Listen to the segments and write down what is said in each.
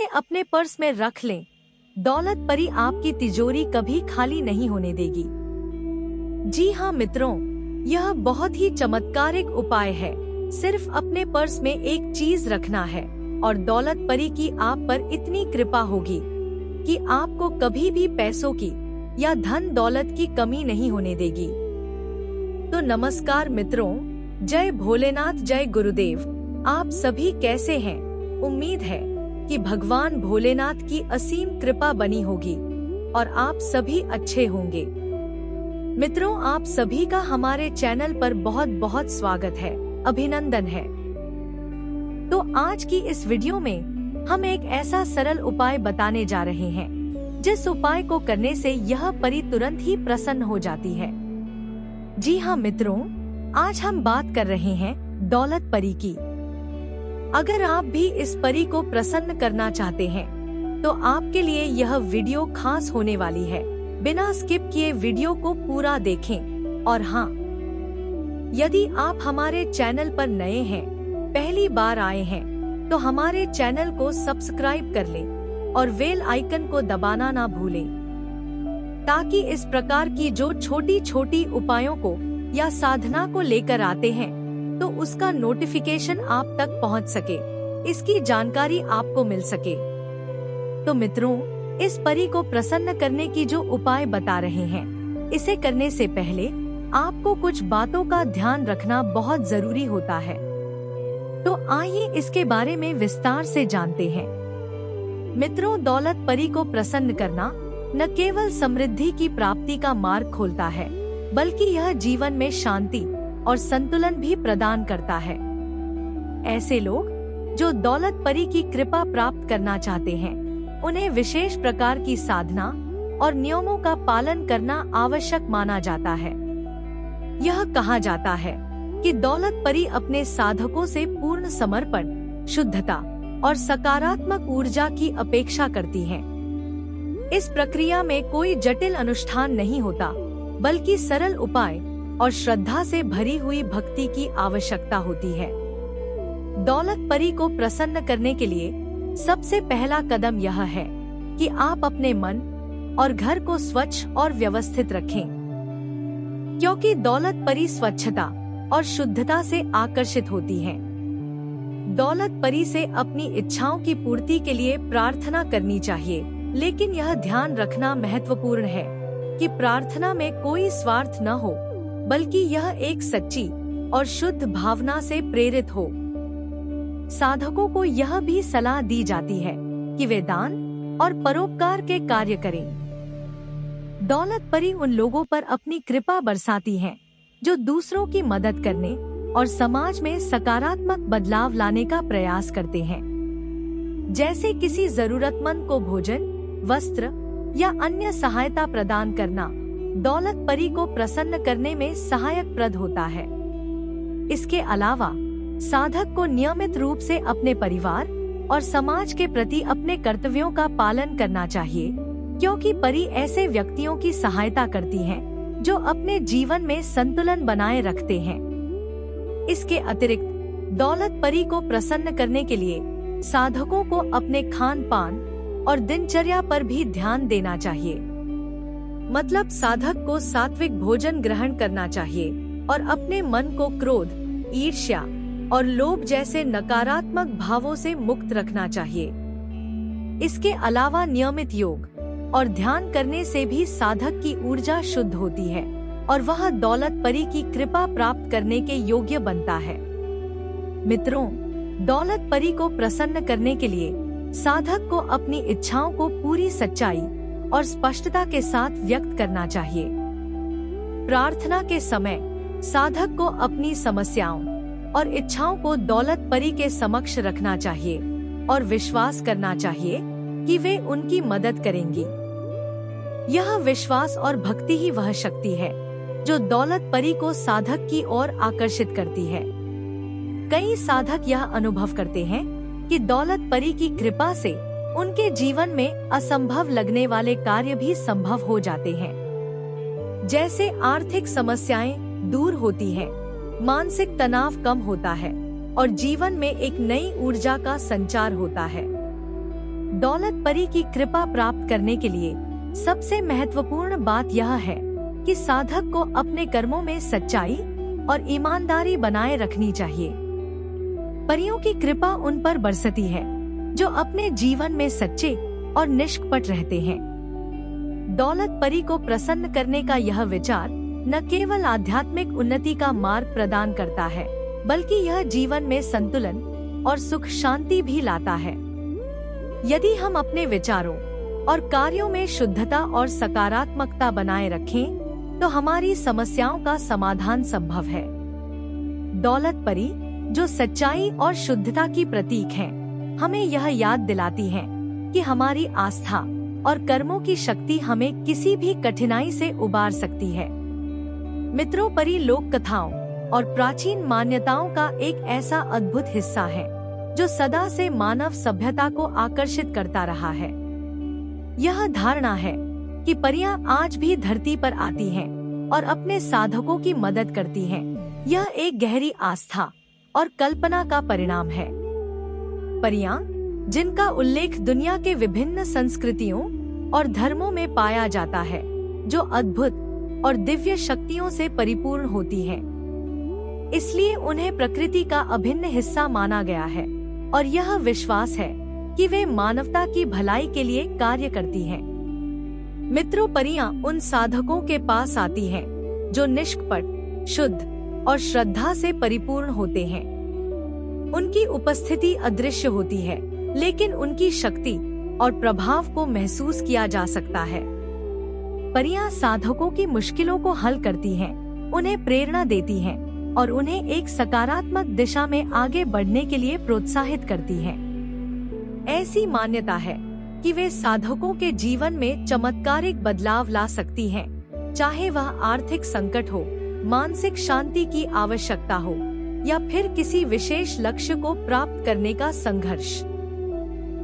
इसे अपने पर्स में रख लें। दौलत परी आपकी तिजोरी कभी खाली नहीं होने देगी। जी हाँ मित्रों, यह बहुत ही चमत्कारिक उपाय है। सिर्फ अपने पर्स में एक चीज रखना है और दौलत परी की आप पर इतनी कृपा होगी कि आपको कभी भी पैसों की या धन दौलत की कमी नहीं होने देगी। तो नमस्कार मित्रों, जय भोलेनाथ, जय गुरुदेव। आप सभी कैसे हैं? उम्मीद है कि भगवान भोलेनाथ की असीम कृपा बनी होगी और आप सभी अच्छे होंगे। मित्रों, आप सभी का हमारे चैनल पर बहुत बहुत स्वागत है, अभिनंदन है। तो आज की इस वीडियो में हम एक ऐसा सरल उपाय बताने जा रहे हैं जिस उपाय को करने से यह परी तुरंत ही प्रसन्न हो जाती है। जी हाँ मित्रों, आज हम बात कर रहे हैं दौलत परी की। अगर आप भी इस परी को प्रसन्न करना चाहते हैं तो आपके लिए यह वीडियो खास होने वाली है। बिना स्किप किए वीडियो को पूरा देखें। और हाँ, यदि आप हमारे चैनल पर नए हैं, पहली बार आए हैं, तो हमारे चैनल को सब्सक्राइब कर लें और बेल आइकन को दबाना ना भूलें, ताकि इस प्रकार की जो छोटी छोटी उपायों को या साधना को लेकर आते हैं तो उसका नोटिफिकेशन आप तक पहुंच सके, इसकी जानकारी आपको मिल सके। तो मित्रों, इस परी को प्रसन्न करने की जो उपाय बता रहे हैं, इसे करने से पहले आपको कुछ बातों का ध्यान रखना बहुत जरूरी होता है। तो आइए इसके बारे में विस्तार से जानते हैं। मित्रों, दौलत परी को प्रसन्न करना न केवल समृद्धि की प्राप्ति का मार्ग खोलता है, बल्कि यह जीवन में शांति और संतुलन भी प्रदान करता है। ऐसे लोग जो दौलत परी की कृपा प्राप्त करना चाहते हैं, उन्हें विशेष प्रकार की साधना और नियमों का पालन करना आवश्यक माना जाता है। यह कहा जाता है कि दौलत परी अपने साधकों से पूर्ण समर्पण, शुद्धता और सकारात्मक ऊर्जा की अपेक्षा करती हैं। इस प्रक्रिया में कोई जटिल अनुष्ठान नहीं होता, बल्कि सरल उपाय और श्रद्धा से भरी हुई भक्ति की आवश्यकता होती है। दौलत परी को प्रसन्न करने के लिए सबसे पहला कदम यह है कि आप अपने मन और घर को स्वच्छ और व्यवस्थित रखें, क्योंकि दौलत परी स्वच्छता और शुद्धता से आकर्षित होती है। दौलत परी से अपनी इच्छाओं की पूर्ति के लिए प्रार्थना करनी चाहिए, लेकिन यह ध्यान रखना महत्वपूर्ण है कि प्रार्थना में कोई स्वार्थ न हो, बल्कि यह एक सच्ची और शुद्ध भावना से प्रेरित हो। साधकों को यह भी सलाह दी जाती है कि वे दान और परोपकार के कार्य करें। दौलत परी उन लोगों पर अपनी कृपा बरसाती हैं जो दूसरों की मदद करने और समाज में सकारात्मक बदलाव लाने का प्रयास करते हैं। जैसे किसी जरूरतमंद को भोजन, वस्त्र या अन्य सहायता प्रदान करना दौलत परी को प्रसन्न करने में सहायक प्रद होता है। इसके अलावा साधक को नियमित रूप से अपने परिवार और समाज के प्रति अपने कर्तव्यों का पालन करना चाहिए, क्योंकि परी ऐसे व्यक्तियों की सहायता करती हैं जो अपने जीवन में संतुलन बनाए रखते हैं। इसके अतिरिक्त दौलत परी को प्रसन्न करने के लिए साधकों को अपने खान पान और दिनचर्या पर भी ध्यान देना चाहिए। मतलब साधक को सात्विक भोजन ग्रहण करना चाहिए और अपने मन को क्रोध, ईर्ष्या और लोभ जैसे नकारात्मक भावों से मुक्त रखना चाहिए। इसके अलावा नियमित योग और ध्यान करने से भी साधक की ऊर्जा शुद्ध होती है और वह दौलत परी की कृपा प्राप्त करने के योग्य बनता है। मित्रों, दौलत परी को प्रसन्न करने के लिए साधक को अपनी इच्छाओं को पूरी सच्चाई और स्पष्टता के साथ व्यक्त करना चाहिए। प्रार्थना के समय साधक को अपनी समस्याओं और इच्छाओं को दौलत परी के समक्ष रखना चाहिए और विश्वास करना चाहिए कि वे उनकी मदद करेंगी। यह विश्वास और भक्ति ही वह शक्ति है जो दौलत परी को साधक की ओर आकर्षित करती है। कई साधक यह अनुभव करते हैं कि दौलत परी की कृपा से उनके जीवन में असंभव लगने वाले कार्य भी संभव हो जाते हैं। जैसे आर्थिक समस्याएं दूर होती हैं, मानसिक तनाव कम होता है और जीवन में एक नई ऊर्जा का संचार होता है। दौलत परी की कृपा प्राप्त करने के लिए सबसे महत्वपूर्ण बात यह है कि साधक को अपने कर्मों में सच्चाई और ईमानदारी बनाए रखनी चाहिए। परियों की कृपा उन पर बरसती है जो अपने जीवन में सच्चे और निष्कपट रहते हैं। दौलत परी को प्रसन्न करने का यह विचार न केवल आध्यात्मिक उन्नति का मार्ग प्रदान करता है, बल्कि यह जीवन में संतुलन और सुख शांति भी लाता है। यदि हम अपने विचारों और कार्यों में शुद्धता और सकारात्मकता बनाए रखें, तो हमारी समस्याओं का समाधान संभव है। दौलत परी, जो सच्चाई और शुद्धता की प्रतीक हैं, हमें यह याद दिलाती हैं कि हमारी आस्था और कर्मों की शक्ति हमें किसी भी कठिनाई से उबार सकती है। मित्रों, परी लोक कथाओं और प्राचीन मान्यताओं का एक ऐसा अद्भुत हिस्सा है जो सदा से मानव सभ्यता को आकर्षित करता रहा है। यह धारणा है कि परियां आज भी धरती पर आती हैं और अपने साधकों की मदद करती हैं। यह एक गहरी आस्था और कल्पना का परिणाम है। परियां, जिनका उल्लेख दुनिया के विभिन्न संस्कृतियों और धर्मों में पाया जाता है, जो अद्भुत और दिव्य शक्तियों से परिपूर्ण होती हैं। इसलिए उन्हें प्रकृति का अभिन्न हिस्सा माना गया है और यह विश्वास है कि वे मानवता की भलाई के लिए कार्य करती हैं। मित्रों, परियां उन साधकों के पास आती हैं जो निष्कपट, शुद्ध और श्रद्धा से परिपूर्ण होते हैं। उनकी उपस्थिति अदृश्य होती है, लेकिन उनकी शक्ति और प्रभाव को महसूस किया जा सकता है। परियां साधकों की मुश्किलों को हल करती हैं, उन्हें प्रेरणा देती हैं और उन्हें एक सकारात्मक दिशा में आगे बढ़ने के लिए प्रोत्साहित करती हैं। ऐसी मान्यता है कि वे साधकों के जीवन में चमत्कारिक बदलाव ला सकती हैं, चाहे वह आर्थिक संकट हो, मानसिक शांति की आवश्यकता हो या फिर किसी विशेष लक्ष्य को प्राप्त करने का संघर्ष।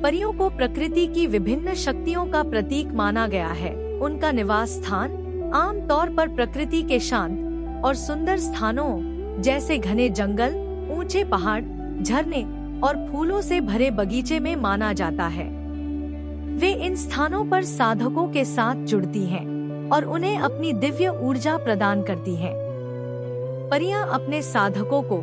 परियों को प्रकृति की विभिन्न शक्तियों का प्रतीक माना गया है। उनका निवास स्थान आमतौर पर प्रकृति के शांत और सुंदर स्थानों जैसे घने जंगल, ऊंचे पहाड़, झरने और फूलों से भरे बगीचे में माना जाता है। वे इन स्थानों पर साधकों के साथ जुड़ती हैं और उन्हें अपनी दिव्य ऊर्जा प्रदान करती हैं। परियां अपने साधकों को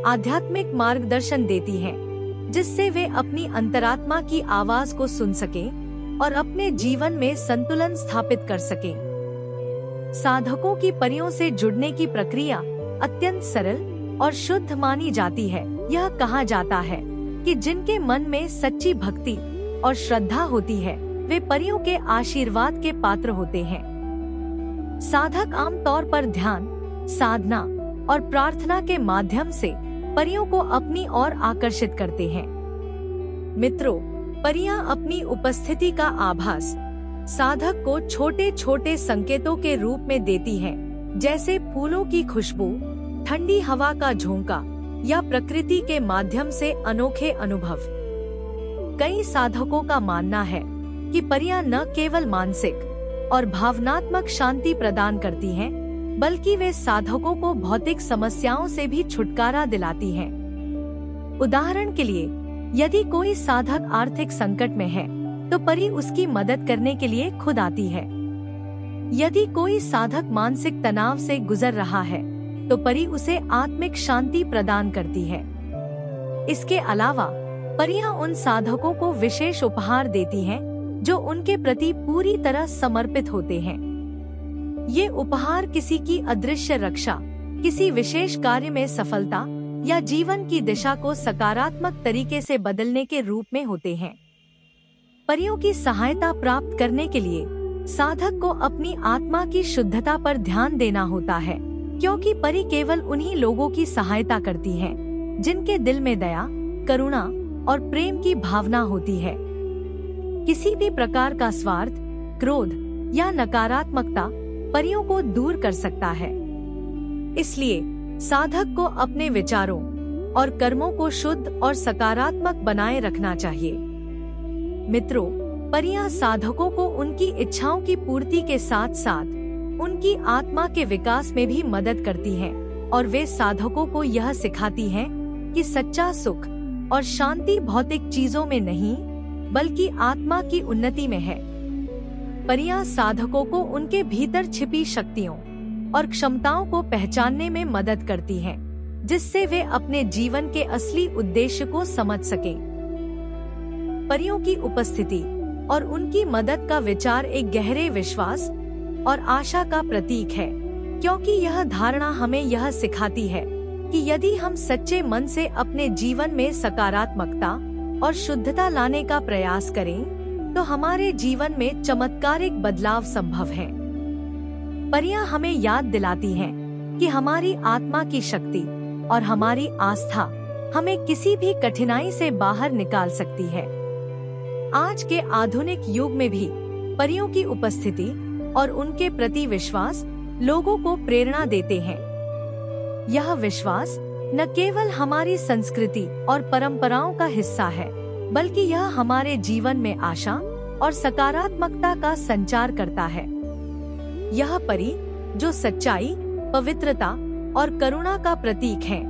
आध्यात्मिक मार्गदर्शन देती हैं, जिससे वे अपनी अंतरात्मा की आवाज को सुन सकें और अपने जीवन में संतुलन स्थापित कर सकें। साधकों की परियों से जुड़ने की प्रक्रिया अत्यंत सरल और शुद्ध मानी जाती है। यह कहा जाता है कि जिनके मन में सच्ची भक्ति और श्रद्धा होती है, वे परियों के आशीर्वाद के पात्र होते हैं। साधक आमतौर पर ध्यान, साधना और प्रार्थना के माध्यम से परियों को अपनी ओर आकर्षित करते हैं। मित्रों, परियां अपनी उपस्थिति का आभास साधक को छोटे छोटे संकेतों के रूप में देती हैं, जैसे फूलों की खुशबू, ठंडी हवा का झोंका या प्रकृति के माध्यम से अनोखे अनुभव। कई साधकों का मानना है कि परियां न केवल मानसिक और भावनात्मक शांति प्रदान करती हैं, बल्कि वे साधकों को भौतिक समस्याओं से भी छुटकारा दिलाती हैं। उदाहरण के लिए, यदि कोई साधक आर्थिक संकट में है, तो परी उसकी मदद करने के लिए खुद आती है। यदि कोई साधक मानसिक तनाव से गुजर रहा है, तो परी उसे आत्मिक शांति प्रदान करती है। इसके अलावा परियां उन साधकों को विशेष उपहार देती हैं जो उनके प्रति पूरी तरह समर्पित होते हैं। ये उपहार किसी की अदृश्य रक्षा, किसी विशेष कार्य में सफलता या जीवन की दिशा को सकारात्मक तरीके से बदलने के रूप में होते हैं। परियों की सहायता प्राप्त करने के लिए साधक को अपनी आत्मा की शुद्धता पर ध्यान देना होता है, क्योंकि परी केवल उन्हीं लोगों की सहायता करती हैं जिनके दिल में दया, करुणा और प्रेम की भावना होती है। किसी भी प्रकार का स्वार्थ, क्रोध या नकारात्मकता परियों को दूर कर सकता है। इसलिए साधक को अपने विचारों और कर्मों को शुद्ध और सकारात्मक बनाए रखना चाहिए। मित्रों, परियां साधकों को उनकी इच्छाओं की पूर्ति के साथ साथ उनकी आत्मा के विकास में भी मदद करती हैं और वे साधकों को यह सिखाती हैं कि सच्चा सुख और शांति भौतिक चीजों में नहीं, बल्कि आत्मा की उन्नति में है। परियां साधकों को उनके भीतर छिपी शक्तियों और क्षमताओं को पहचानने में मदद करती हैं, जिससे वे अपने जीवन के असली उद्देश्य को समझ सकें। परियों की उपस्थिति और उनकी मदद का विचार एक गहरे विश्वास और आशा का प्रतीक है, क्योंकि यह धारणा हमें यह सिखाती है कि यदि हम सच्चे मन से अपने जीवन में सकारात्मकता और शुद्धता लाने का प्रयास करें, तो हमारे जीवन में चमत्कारिक बदलाव संभव है। परियां हमें याद दिलाती हैं कि हमारी आत्मा की शक्ति और हमारी आस्था हमें किसी भी कठिनाई से बाहर निकाल सकती है। आज के आधुनिक युग में भी परियों की उपस्थिति और उनके प्रति विश्वास लोगों को प्रेरणा देते हैं। यह विश्वास न केवल हमारी संस्कृति और परंपराओं का हिस्सा है, बल्कि यह हमारे जीवन में आशा और सकारात्मकता का संचार करता है। यह परी जो सच्चाई, पवित्रता और करुणा का प्रतीक है,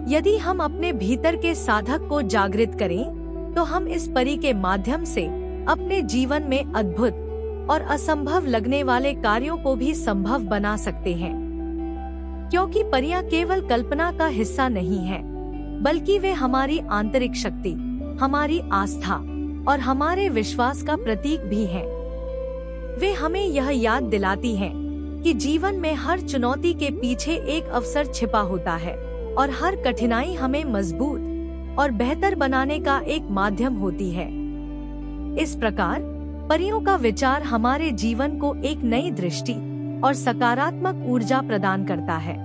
यदि हम अपने भीतर के साधक को जागृत करें, तो हम इस परी के माध्यम से अपने जीवन में अद्भुत और असंभव लगने वाले कार्यों को भी संभव बना सकते हैं। क्योंकि परियां केवल कल्पना का हिस्सा नहीं है, बल्कि वे हमारी आंतरिक शक्ति, हमारी आस्था और हमारे विश्वास का प्रतीक भी हैं। वे हमें यह याद दिलाती हैं कि जीवन में हर चुनौती के पीछे एक अवसर छिपा होता है और हर कठिनाई हमें मजबूत और बेहतर बनाने का एक माध्यम होती है। इस प्रकार परियों का विचार हमारे जीवन को एक नई दृष्टि और सकारात्मक ऊर्जा प्रदान करता है।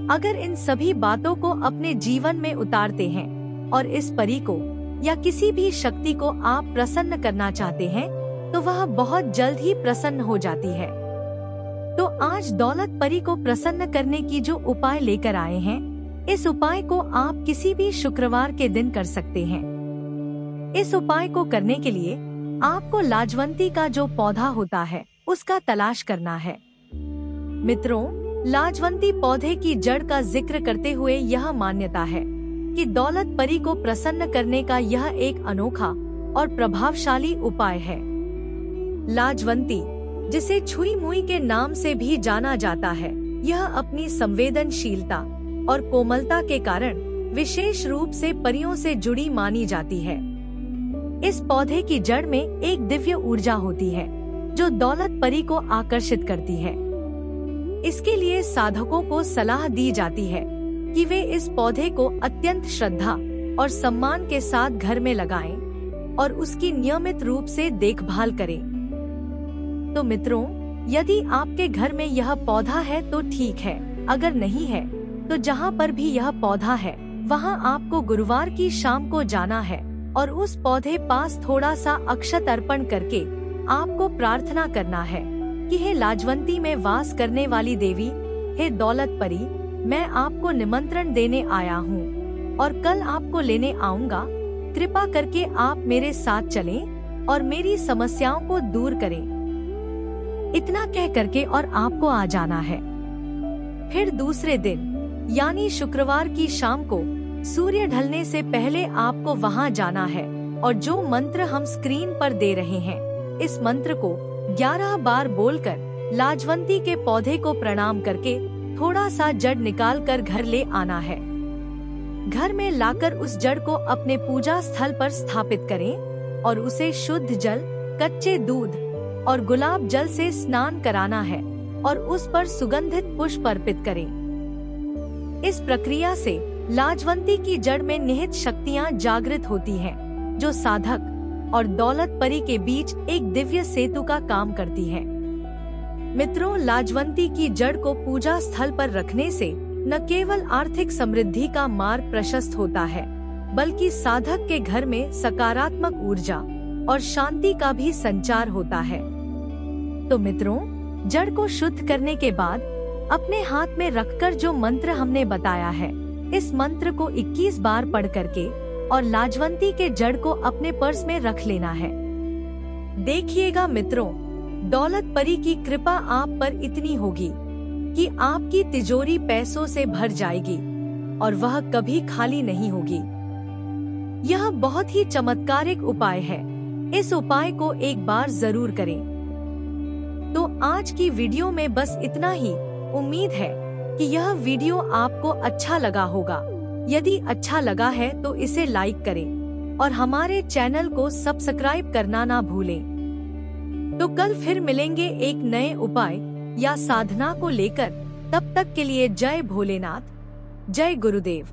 अगर इन सभी बातों को अपने जीवन में उतारते हैं और इस परी को या किसी भी शक्ति को आप प्रसन्न करना चाहते हैं, तो वह बहुत जल्द ही प्रसन्न हो जाती है। तो आज दौलत परी को प्रसन्न करने की जो उपाय लेकर आए हैं, इस उपाय को आप किसी भी शुक्रवार के दिन कर सकते हैं। इस उपाय को करने के लिए आपको लाजवंती का जो पौधा होता है, उसका तलाश करना है। मित्रों, लाजवंती पौधे की जड़ का जिक्र करते हुए यह मान्यता है कि दौलत परी को प्रसन्न करने का यह एक अनोखा और प्रभावशाली उपाय है। लाजवंती, जिसे छुई मुई के नाम से भी जाना जाता है, यह अपनी संवेदनशीलता और कोमलता के कारण विशेष रूप से परियों से जुड़ी मानी जाती है। इस पौधे की जड़ में एक दिव्य ऊर्जा होती है जो दौलत परी को आकर्षित करती है। इसके लिए साधकों को सलाह दी जाती है कि वे इस पौधे को अत्यंत श्रद्धा और सम्मान के साथ घर में लगाएं और उसकी नियमित रूप से देखभाल करें। तो मित्रों, यदि आपके घर में यह पौधा है तो ठीक है, अगर नहीं है तो जहाँ पर भी यह पौधा है, वहाँ आपको गुरुवार की शाम को जाना है और उस पौधे पास थोड़ा सा अक्षत अर्पण करके आपको प्रार्थना करना है कि हे लाजवंती में वास करने वाली देवी, हे दौलत परी, मैं आपको निमंत्रण देने आया हूँ और कल आपको लेने आऊँगा। कृपा करके आप मेरे साथ चलें और मेरी समस्याओं को दूर करें। इतना कह करके और आपको आ जाना है। फिर दूसरे दिन यानी शुक्रवार की शाम को सूर्य ढलने से पहले आपको वहां जाना है और जो मंत्र हम स्क्रीन पर दे रहे हैं, इस मंत्र को 11 बार बोलकर लाजवंती के पौधे को प्रणाम करके थोड़ा सा जड़ निकाल कर घर ले आना है। घर में लाकर उस जड़ को अपने पूजा स्थल पर स्थापित करें और उसे शुद्ध जल, कच्चे दूध और गुलाब जल से स्नान कराना है और उस पर सुगंधित पुष्प अर्पित करें। इस प्रक्रिया से लाजवंती की जड़ में निहित शक्तियाँ जागृत होती हैं, जो साधक और दौलत परी के बीच एक दिव्य सेतु का काम करती है। मित्रों, लाजवंती की जड़ को पूजा स्थल पर रखने से न केवल आर्थिक समृद्धि का मार्ग प्रशस्त होता है, बल्कि साधक के घर में सकारात्मक ऊर्जा और शांति का भी संचार होता है। तो मित्रों, जड़ को शुद्ध करने के बाद अपने हाथ में रखकर जो मंत्र हमने बताया है, इस मंत्र को 21 बार पढ़ करके और लाजवंती के जड़ को अपने पर्स में रख लेना है। देखिएगा मित्रों, दौलत परी की कृपा आप पर इतनी होगी कि आपकी तिजोरी पैसों से भर जाएगी और वह कभी खाली नहीं होगी। यह बहुत ही चमत्कारिक उपाय है इस उपाय को एक बार जरूर करें। तो आज की वीडियो में बस इतना ही। उम्मीद है कि यह वीडियो आपको अच्छा लगा होगा। यदि अच्छा लगा है तो इसे लाइक करें और हमारे चैनल को सब्सक्राइब करना ना भूलें। तो कल फिर मिलेंगे एक नए उपाय या साधना को लेकर। तब तक के लिए जय भोलेनाथ, जय गुरुदेव।